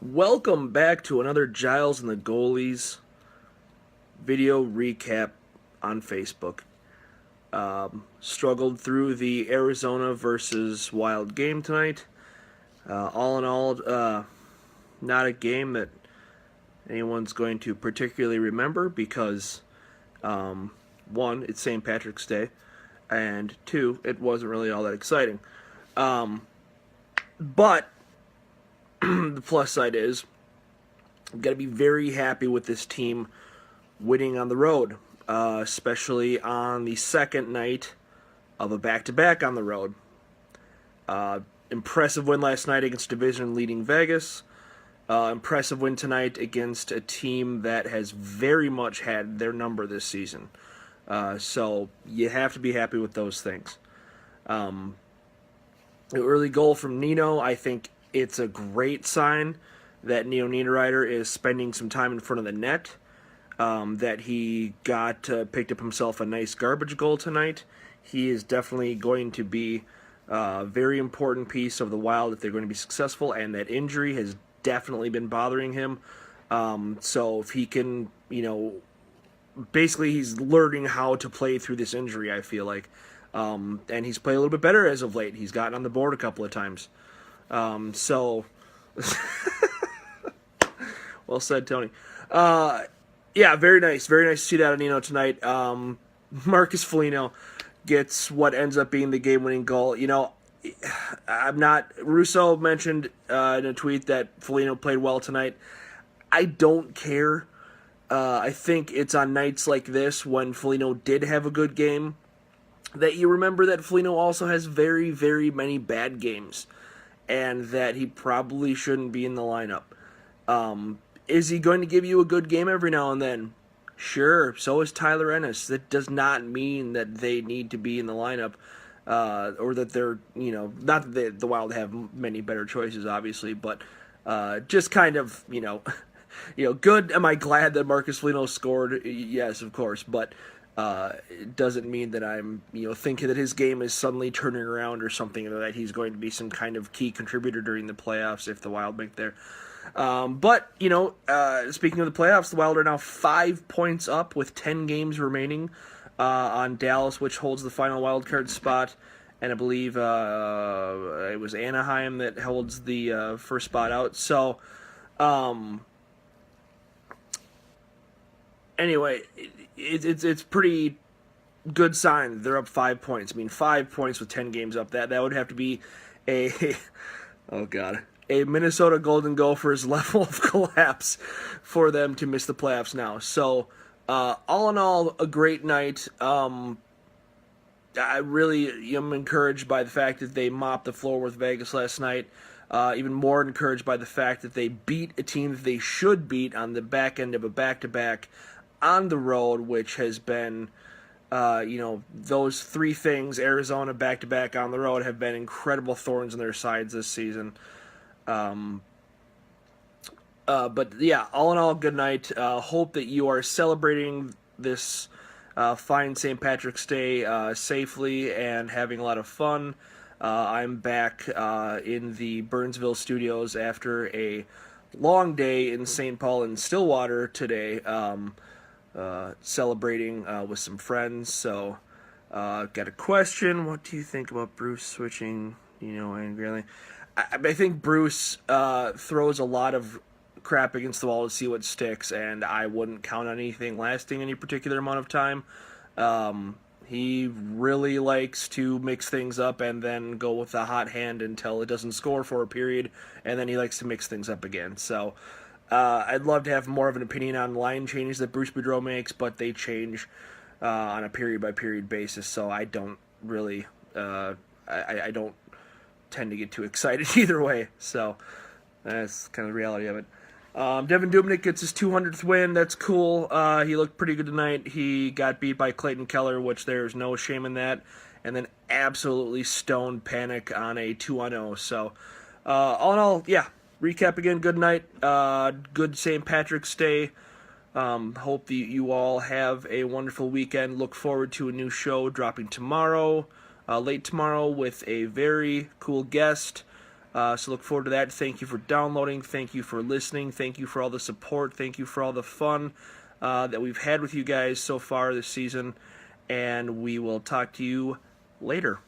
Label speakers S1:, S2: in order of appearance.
S1: Welcome back to another Giles and the Goalies video recap on Facebook. Struggled through the Arizona versus Wild game tonight. All in all, not a game that anyone's going to particularly remember because, one, it's St. Patrick's Day, and two, it wasn't really all that exciting. But the plus side is, I've got to be very happy with this team winning on the road, especially on the second night of a back-to-back on the road. Impressive win last night against division-leading Vegas. Impressive win tonight against a team that has very much had their number this season. So you have to be happy with those things. The early goal from Nino, I think it's a great sign that Nino Niederreiter is spending some time in front of the net, that he picked up himself a nice garbage goal tonight. He is definitely going to be a very important piece of the Wild if they're going to be successful, and that injury has definitely been bothering him. So if he can, basically he's learning how to play through this injury, I feel like. And he's played a little bit better as of late. He's gotten on the board a couple of times. So, well said, Tony. Yeah, very nice. Very nice to see that out of Nino tonight. Marcus Foligno gets what ends up being the game-winning goal. Russo mentioned in a tweet that Foligno played well tonight. I don't care. I think it's on nights like this when Foligno did have a good game that you remember that Foligno also has very, very many bad games, and that he probably shouldn't be in the lineup. Is he going to give you a good game every now and then? Sure, so is Tyler Ennis. That does not mean that they need to be in the lineup, or that they're, not that the Wild have many better choices, obviously, but just kind of, good. Am I glad that Marcus Foligno scored? Yes, of course, but it doesn't mean that I'm, thinking that his game is suddenly turning around or something, or that he's going to be some kind of key contributor during the playoffs if the Wild make there. But, speaking of the playoffs, the Wild are now 5 points up with 10 games remaining on Dallas, which holds the final wild card spot. And I believe it was Anaheim that holds the first spot out. So, anyway, it's pretty good sign. They're up 5 points. I mean, 5 points with 10 games up. That would have to be a Minnesota Golden Gophers level of collapse for them to miss the playoffs now. So, all in all, a great night. I really am encouraged by the fact that they mopped the floor with Vegas last night. Even more encouraged by the fact that they beat a team that they should beat on the back end of a back-to-back on the road, which has been, those three things, Arizona back-to-back on the road, have been incredible thorns in their sides this season. But yeah, all in all, good night. Hope that you are celebrating this fine St. Patrick's Day safely and having a lot of fun. I'm back in the Burnsville studios after a long day in St. Paul and Stillwater today, celebrating with some friends. So, got a question. What do you think about Bruce switching, and Grayling? I think Bruce throws a lot of crap against the wall to see what sticks, and I wouldn't count on anything lasting any particular amount of time. He really likes to mix things up and then go with the hot hand until it doesn't score for a period, and then he likes to mix things up again. So I'd love to have more of an opinion on line changes that Bruce Boudreau makes, but they change on a period-by-period basis, so I don't really I don't tend to get too excited either way. So that's kind of the reality of it. Devin Dubnyk gets his 200th win. That's cool. He looked pretty good tonight. He got beat by Clayton Keller, which there's no shame in that. And then absolutely stoned Panic on a 2-0. So, all in all, yeah. Recap again. Good night. Good St. Patrick's Day. Hope that you all have a wonderful weekend. Look forward to a new show dropping tomorrow, late tomorrow, with a very cool guest. So look forward to that. Thank you for downloading. Thank you for listening. Thank you for all the support. Thank you for all the fun that we've had with you guys so far this season. And we will talk to you later.